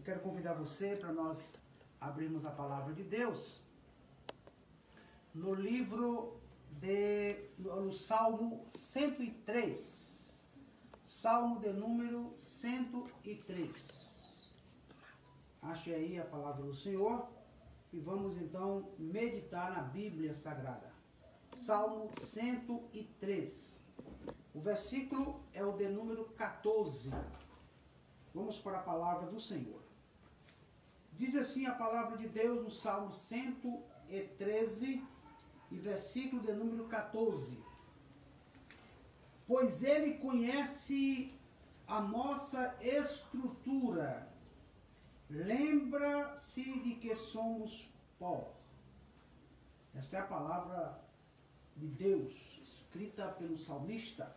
quero convidar você para nós abrirmos a palavra de Deus no livro no Salmo 103. Salmo de número 103. Ache aí a palavra do Senhor e vamos então meditar na Bíblia Sagrada. Salmo 103. O versículo é o de número 14. Vamos para a palavra do Senhor. Diz assim a palavra de Deus no Salmo 113 e versículo de número 14. Pois ele conhece a nossa estrutura, lembra-se de que somos pó. Esta é a palavra de Deus, escrita pelo salmista.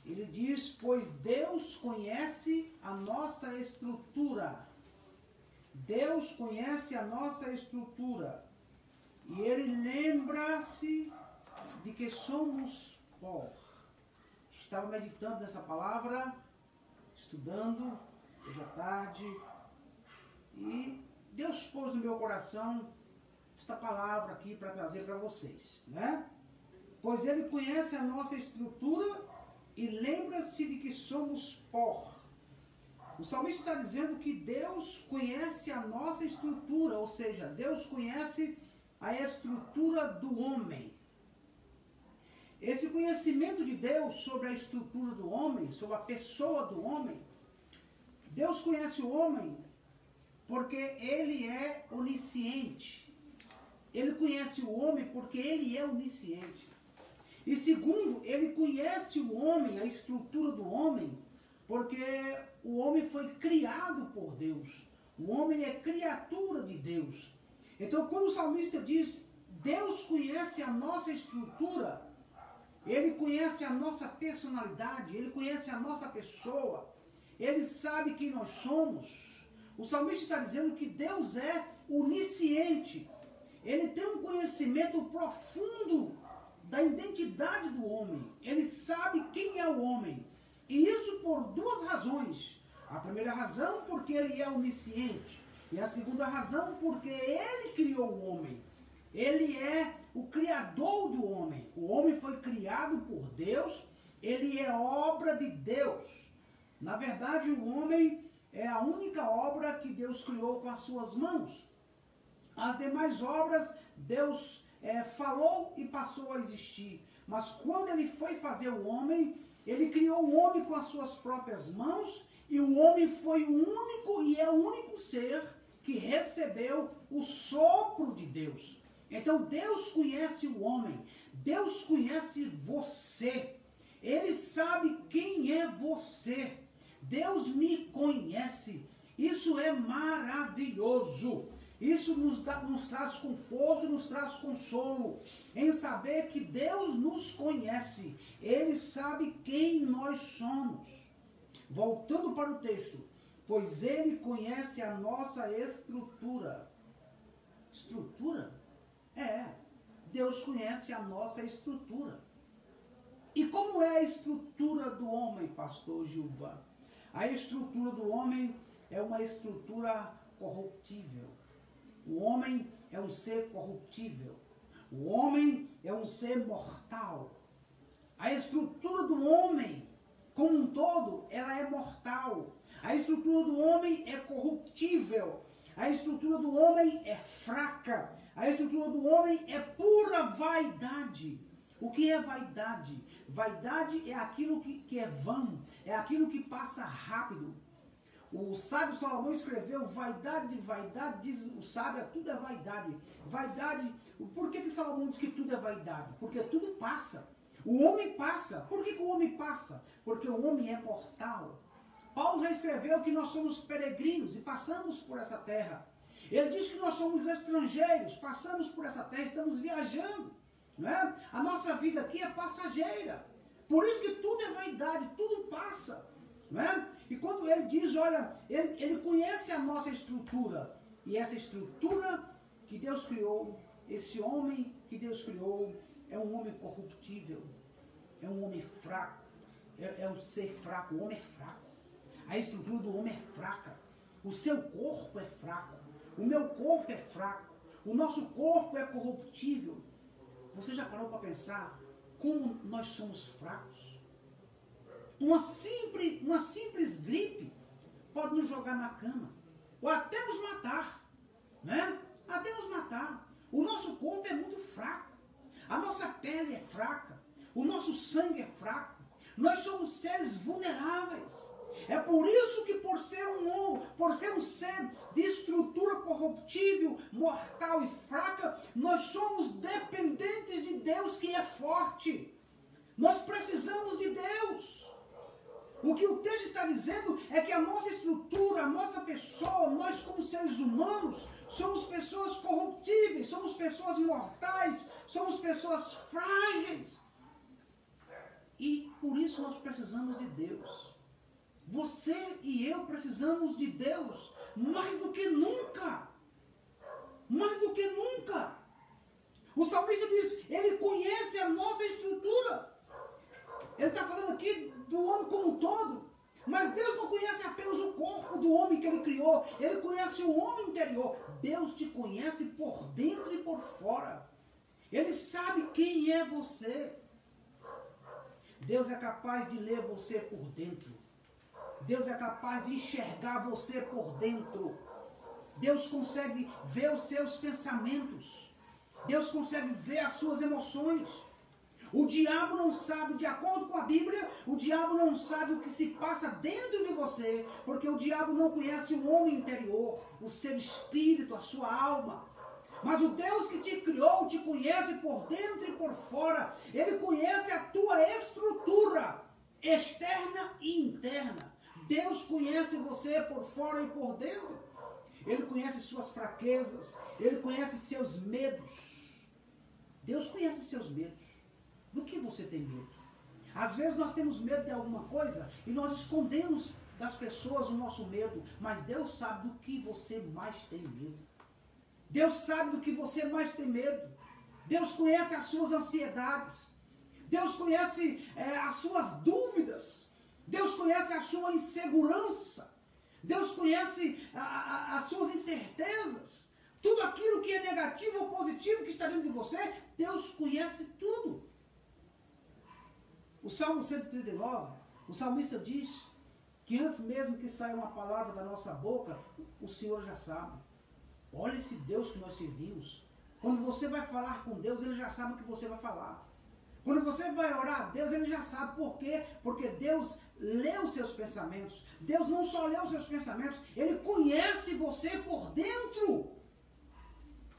Ele diz, pois Deus conhece a nossa estrutura. Deus conhece a nossa estrutura. E ele lembra-se de que somos pó. Estava meditando nessa palavra, estudando, hoje à tarde, e Deus pôs no meu coração esta palavra aqui para trazer para vocês, né? Pois ele conhece a nossa estrutura e lembra-se de que somos pó. O salmista está dizendo que Deus conhece a nossa estrutura, ou seja, Deus conhece a estrutura do homem. Esse conhecimento de Deus sobre a estrutura do homem, sobre a pessoa do homem, Deus conhece o homem porque ele é onisciente. Ele conhece o homem porque ele é onisciente. E segundo, ele conhece o homem, a estrutura do homem, porque o homem foi criado por Deus. O homem é criatura de Deus. Então, quando o salmista diz, Deus conhece a nossa estrutura, ele conhece a nossa personalidade, ele conhece a nossa pessoa, ele sabe quem nós somos. O salmista está dizendo que Deus é onisciente. Ele tem um conhecimento profundo da identidade do homem. Ele sabe quem é o homem. E isso por duas razões. A primeira razão porque ele é onisciente. E a segunda razão porque ele criou o homem. Ele é o criador do homem. O homem foi criado por Deus. Ele é obra de Deus. Na verdade, o homem é a única obra que Deus criou com as suas mãos. As demais obras, Deus falou e passou a existir. Mas quando ele foi fazer o homem, ele criou o homem com as suas próprias mãos, e o homem foi o único e é o único ser que recebeu o sopro de Deus. Então Deus conhece o homem, Deus conhece você, ele sabe quem é você, Deus me conhece. Isso é maravilhoso. Isso nos traz conforto, nos traz consolo, em saber que Deus nos conhece. Ele sabe quem nós somos. Voltando para o texto. Pois ele conhece a nossa estrutura. Estrutura? Deus conhece a nossa estrutura. E como é a estrutura do homem, pastor Gilvan? A estrutura do homem é uma estrutura corruptível. O homem é um ser corruptível. O homem é um ser mortal. A estrutura do homem, como um todo, ela é mortal. A estrutura do homem é corruptível. A estrutura do homem é fraca. A estrutura do homem é pura vaidade. O que é vaidade? Vaidade é aquilo que é vão, é aquilo que passa rápido. O sábio Salomão escreveu, vaidade de vaidade, diz o sábio, tudo é vaidade. Vaidade, por que Salomão diz que tudo é vaidade? Porque tudo passa. O homem passa. Por que o homem passa? Porque o homem é mortal. Paulo já escreveu que nós somos peregrinos e passamos por essa terra. Ele diz que nós somos estrangeiros, passamos por essa terra, estamos viajando. Não é? A nossa vida aqui é passageira. Por isso que tudo é vaidade, tudo passa. Não é? E quando ele diz, olha, ele conhece a nossa estrutura. E essa estrutura que Deus criou, esse homem que Deus criou, é um homem corruptível. É um homem fraco. É um ser fraco. O homem é fraco. A estrutura do homem é fraca. O seu corpo é fraco. O meu corpo é fraco. O nosso corpo é corruptível. Você já parou para pensar como nós somos fracos? Uma simples gripe pode nos jogar na cama. Ou até nos matar. Né? Até nos matar. O nosso corpo é muito fraco. A nossa pele é fraca. O nosso sangue é fraco. Nós somos seres vulneráveis. É por isso que por ser um ser de estrutura corruptível, mortal e fraca, nós somos dependentes de Deus que é forte. Nós precisamos de Deus. O que o texto está dizendo é que a nossa estrutura, a nossa pessoa, nós como seres humanos, somos pessoas corruptíveis, somos pessoas mortais, somos pessoas frágeis. E por isso nós precisamos de Deus. Você e eu precisamos de Deus mais do que nunca. Mais do que nunca. O salmista diz, ele conhece a nossa estrutura. Ele está falando aqui do homem como um todo. Mas Deus não conhece apenas o corpo do homem que ele criou. Ele conhece o homem interior. Deus te conhece por dentro e por fora. Ele sabe quem é você. Deus é capaz de ler você por dentro. Deus é capaz de enxergar você por dentro. Deus consegue ver os seus pensamentos. Deus consegue ver as suas emoções. O diabo não sabe, de acordo com a Bíblia, o diabo não sabe o que se passa dentro de você, porque o diabo não conhece o homem interior, o seu espírito, a sua alma. Mas o Deus que te criou te conhece por dentro e por fora. Ele conhece a tua estrutura externa e interna. Deus conhece você por fora e por dentro. Ele conhece suas fraquezas. Ele conhece seus medos. Deus conhece seus medos. Do que você tem medo? Às vezes nós temos medo de alguma coisa e nós escondemos das pessoas o nosso medo. Mas Deus sabe do que você mais tem medo. Deus sabe do que você mais tem medo. Deus conhece as suas ansiedades. Deus conhece as suas dúvidas. Deus conhece a sua insegurança. Deus conhece as suas incertezas. Tudo aquilo que é negativo ou positivo que está dentro de você, Deus conhece tudo. O Salmo 139, o salmista diz que antes mesmo que saia uma palavra da nossa boca, o Senhor já sabe. Olha esse Deus que nós servimos. Quando você vai falar com Deus, Ele já sabe o que você vai falar. Quando você vai orar a Deus, Ele já sabe por quê. Porque Deus lê os seus pensamentos. Deus não só lê os seus pensamentos, Ele conhece você por dentro.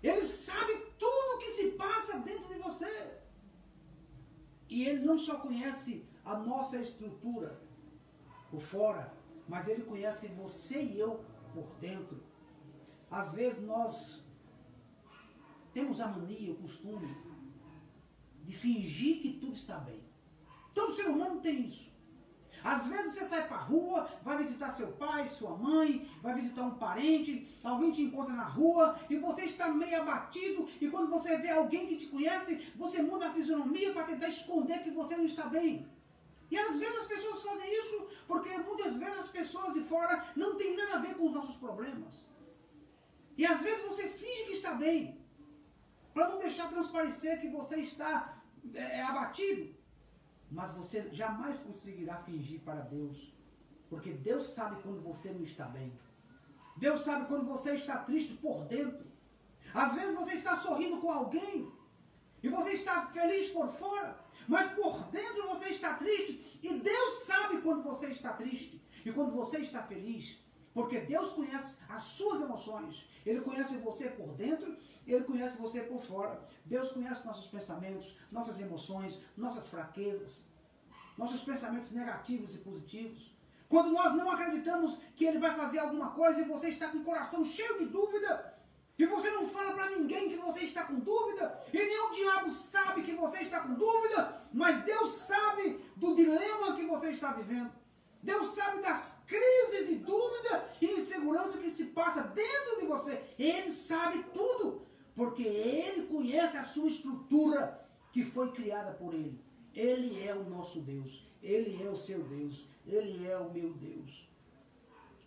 Ele sabe tudo o que se passa dentro de você. E Ele não só conhece a nossa estrutura por fora, mas Ele conhece você e eu por dentro. Às vezes nós temos a mania, o costume de fingir que tudo está bem. Todo ser humano tem isso. Às vezes você sai para a rua, vai visitar seu pai, sua mãe, vai visitar um parente, alguém te encontra na rua e você está meio abatido e quando você vê alguém que te conhece, você muda a fisionomia para tentar esconder que você não está bem. E às vezes as pessoas fazem isso porque muitas vezes as pessoas de fora não têm nada a ver com os nossos problemas. E às vezes você finge que está bem, para não deixar transparecer que você está abatido. Mas você jamais conseguirá fingir para Deus. Porque Deus sabe quando você não está bem. Deus sabe quando você está triste por dentro. Às vezes você está sorrindo com alguém. E você está feliz por fora. Mas por dentro você está triste. E Deus sabe quando você está triste. E quando você está feliz. Porque Deus conhece as suas emoções. Ele conhece você por dentro. Ele conhece você por fora. Deus conhece nossos pensamentos, nossas emoções, nossas fraquezas, nossos pensamentos negativos e positivos. Quando nós não acreditamos que Ele vai fazer alguma coisa e você está com o coração cheio de dúvida, e você não fala para ninguém que você está com dúvida, e nem o diabo sabe que você está com dúvida, mas Deus sabe do dilema que você está vivendo. Deus sabe das crises de dúvida e insegurança que se passa dentro de você. Ele sabe tudo. Porque Ele conhece a sua estrutura que foi criada por Ele. Ele é o nosso Deus. Ele é o seu Deus. Ele é o meu Deus.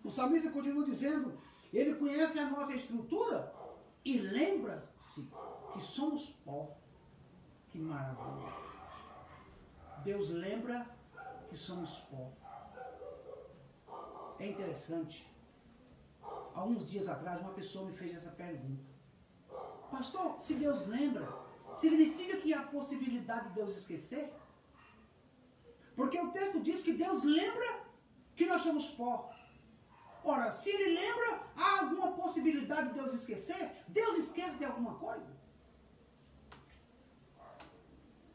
O salmista continua dizendo, ele conhece a nossa estrutura e lembra-se que somos pó. Que maravilha. Deus lembra que somos pó. É interessante. Há uns dias atrás, uma pessoa me fez essa pergunta. Pastor, se Deus lembra, significa que há possibilidade de Deus esquecer? Porque o texto diz que Deus lembra que nós somos pó. Ora, se Ele lembra, há alguma possibilidade de Deus esquecer? Deus esquece de alguma coisa?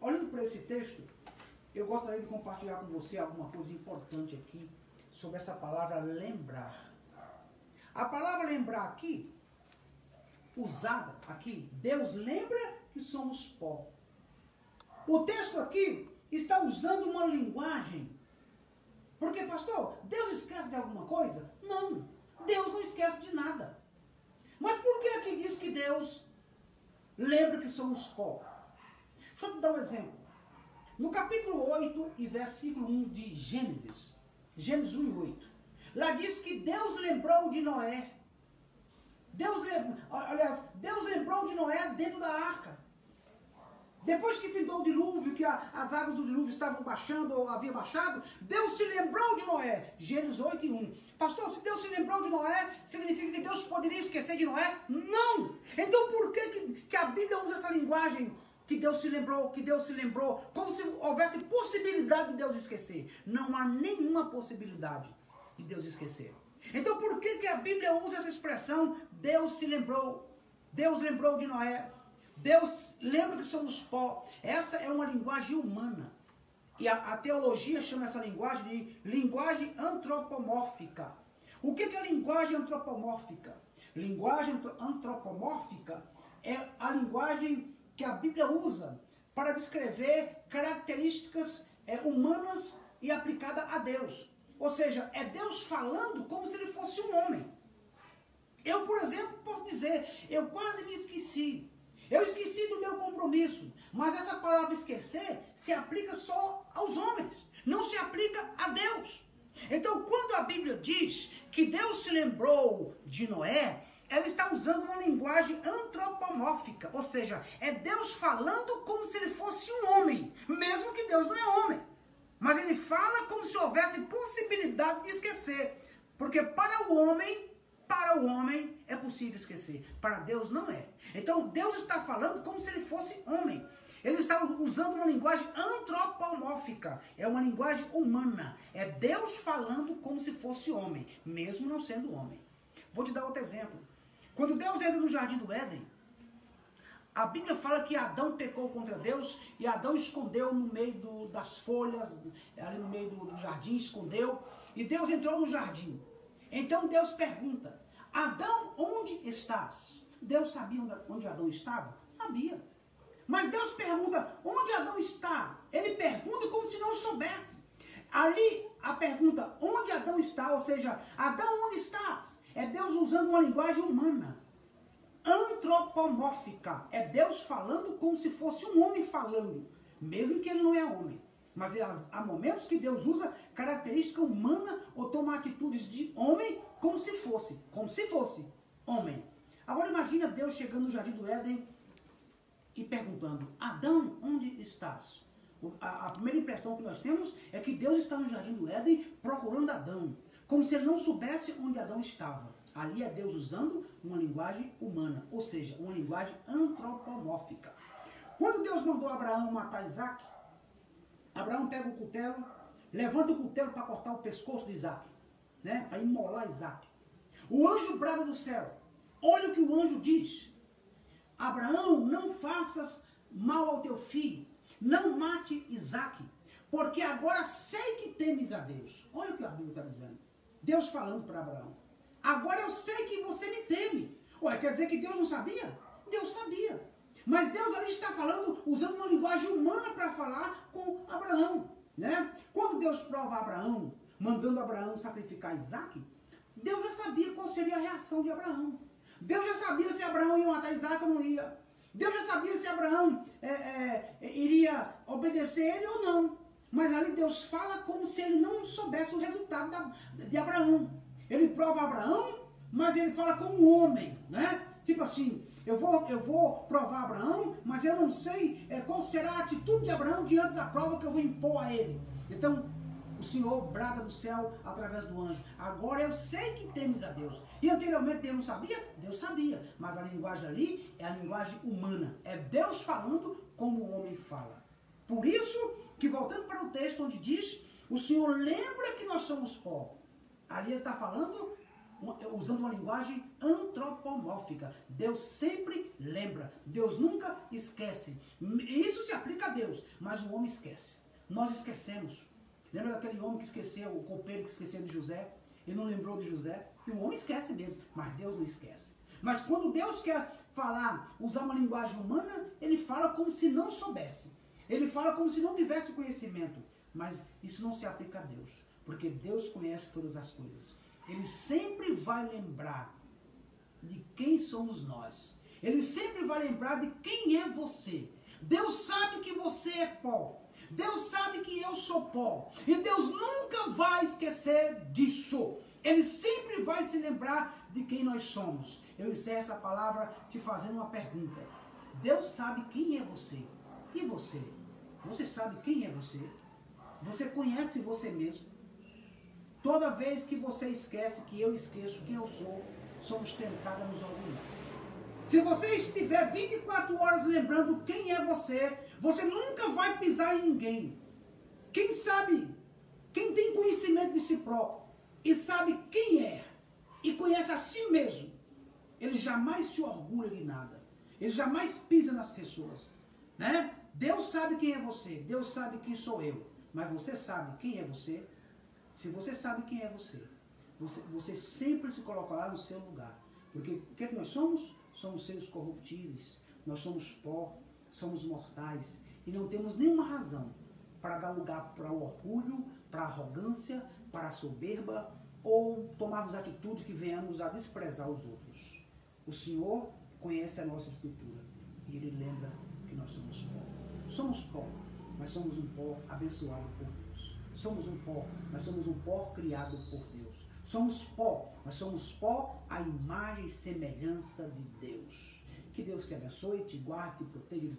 Olhando para esse texto, eu gostaria de compartilhar com você alguma coisa importante aqui sobre essa palavra lembrar. A palavra lembrar aqui, usada aqui, Deus lembra que somos pó. O texto aqui está usando uma linguagem. Porque, pastor, Deus esquece de alguma coisa? Não, Deus não esquece de nada. Mas por que aqui diz que Deus lembra que somos pó? Deixa eu te dar um exemplo. No capítulo 8 e versículo 1 de Gênesis, Gênesis 1 e 8, lá diz que Deus lembrou de Noé. Deus lembrou de Noé dentro da arca. Depois que findou o dilúvio, que as águas do dilúvio estavam baixando, ou haviam baixado, Deus se lembrou de Noé. Gênesis 8 e 1. Pastor, se Deus se lembrou de Noé, significa que Deus poderia esquecer de Noé? Não! Então por que a Bíblia usa essa linguagem? Que Deus se lembrou, como se houvesse possibilidade de Deus esquecer. Não há nenhuma possibilidade de Deus esquecer. Então por que a Bíblia usa essa expressão, Deus se lembrou, Deus lembrou de Noé, Deus lembra que somos pó? Essa é uma linguagem humana. E a teologia chama essa linguagem de linguagem antropomórfica. O que é linguagem antropomórfica? Linguagem antropomórfica é a linguagem que a Bíblia usa para descrever características humanas e aplicada a Deus. Ou seja, é Deus falando como se ele fosse um homem. Eu, por exemplo, posso dizer, eu quase me esqueci. Eu esqueci do meu compromisso. Mas essa palavra esquecer se aplica só aos homens. Não se aplica a Deus. Então, quando a Bíblia diz que Deus se lembrou de Noé, ela está usando uma linguagem antropomórfica. Ou seja, é Deus falando como se ele fosse um homem. Mesmo que Deus não é homem. Mas ele fala como se houvesse possibilidade de esquecer. Porque para o homem é possível esquecer. Para Deus não é. Então Deus está falando como se ele fosse homem. Ele está usando uma linguagem antropomórfica. É uma linguagem humana. É Deus falando como se fosse homem, mesmo não sendo homem. Vou te dar outro exemplo. Quando Deus entra no jardim do Éden, a Bíblia fala que Adão pecou contra Deus e Adão escondeu no meio das folhas, ali no meio do jardim, escondeu. E Deus entrou no jardim. Então Deus pergunta, Adão, onde estás? Deus sabia onde Adão estava? Sabia. Mas Deus pergunta, onde Adão está? Ele pergunta como se não soubesse. Ali a pergunta, onde Adão está? Ou seja, Adão, onde estás? É Deus usando uma linguagem humana. Antropomórfica. É Deus falando como se fosse um homem falando. Mesmo que ele não é homem. Mas há momentos que Deus usa característica humana ou toma atitudes de homem como se fosse homem. Agora imagina Deus chegando no jardim do Éden e perguntando, Adão, onde estás? A primeira impressão que nós temos é que Deus está no jardim do Éden procurando Adão, como se ele não soubesse onde Adão estava. Ali é Deus usando uma linguagem humana, ou seja, uma linguagem antropomórfica. Quando Deus mandou Abraão matar Isaac, Abraão pega o cutelo, levanta o cutelo para cortar o pescoço de Isaac, né? Para imolar Isaac. O anjo brada do céu. Olha o que o anjo diz. Abraão, não faças mal ao teu filho. Não mate Isaac. Porque agora sei que temes a Deus. Olha o que a Bíblia está dizendo. Deus falando para Abraão. Agora eu sei que você me teme. Ué, quer dizer que Deus não sabia? Deus sabia. Mas Deus ali está falando, usando uma linguagem humana para falar com Abraão. Né? Quando Deus prova Abraão, mandando Abraão sacrificar Isaac, Deus já sabia qual seria a reação de Abraão. Deus já sabia se Abraão ia matar Isaac ou não ia. Deus já sabia se Abraão iria obedecer ele ou não. Mas ali Deus fala como se ele não soubesse o resultado de Abraão. Ele prova Abraão, mas ele fala como homem, né? Tipo assim, eu vou provar Abraão, mas eu não sei qual será a atitude de Abraão diante da prova que eu vou impor a ele. Então, o Senhor brada do céu através do anjo. Agora eu sei que temes a Deus. E anteriormente Deus não sabia? Deus sabia. Mas a linguagem ali é a linguagem humana. É Deus falando como o homem fala. Por isso que, voltando para o texto onde diz, o Senhor lembra que nós somos pó. Ali ele está falando, usando uma linguagem antropomórfica. Deus sempre lembra. Deus nunca esquece. Isso se aplica a Deus, mas o homem esquece. Nós esquecemos. Lembra daquele homem que esqueceu, o copeiro que esqueceu de José? Ele não lembrou de José? E o homem esquece mesmo, mas Deus não esquece. Mas quando Deus quer falar, usar uma linguagem humana, ele fala como se não soubesse. Ele fala como se não tivesse conhecimento. Mas isso não se aplica a Deus, porque Deus conhece todas as coisas. Ele sempre vai lembrar de quem somos nós. Ele sempre vai lembrar de quem é você. Deus sabe que você é pó. Deus sabe que eu sou pó. E Deus nunca vai esquecer disso. Ele sempre vai se lembrar de quem nós somos. Eu encerro essa palavra te fazendo uma pergunta. Deus sabe quem é você. E você? Você sabe quem é você? Você conhece você mesmo? Toda vez que você esquece que eu esqueço quem eu sou, somos tentados a nos orgulhar. Se você estiver 24 horas lembrando quem é você, você nunca vai pisar em ninguém. Quem sabe, quem tem conhecimento de si próprio e sabe quem é e conhece a si mesmo, ele jamais se orgulha de nada. Ele jamais pisa nas pessoas, né? Deus sabe quem é você, Deus sabe quem sou eu, mas você sabe quem é você? Se você sabe quem é você sempre se colocará no seu lugar. Porque o que nós somos? Somos seres corruptíveis, nós somos pó, somos mortais e não temos nenhuma razão para dar lugar para o orgulho, para a arrogância, para a soberba ou tomarmos atitude que venhamos a desprezar os outros. O Senhor conhece a nossa estrutura e Ele lembra que nós somos pó. Somos pó, mas somos um pó abençoado por Deus. Somos um pó, mas somos um pó criado por Deus. Somos pó, mas somos pó à imagem e semelhança de Deus. Que Deus te abençoe, te guarde, te proteja.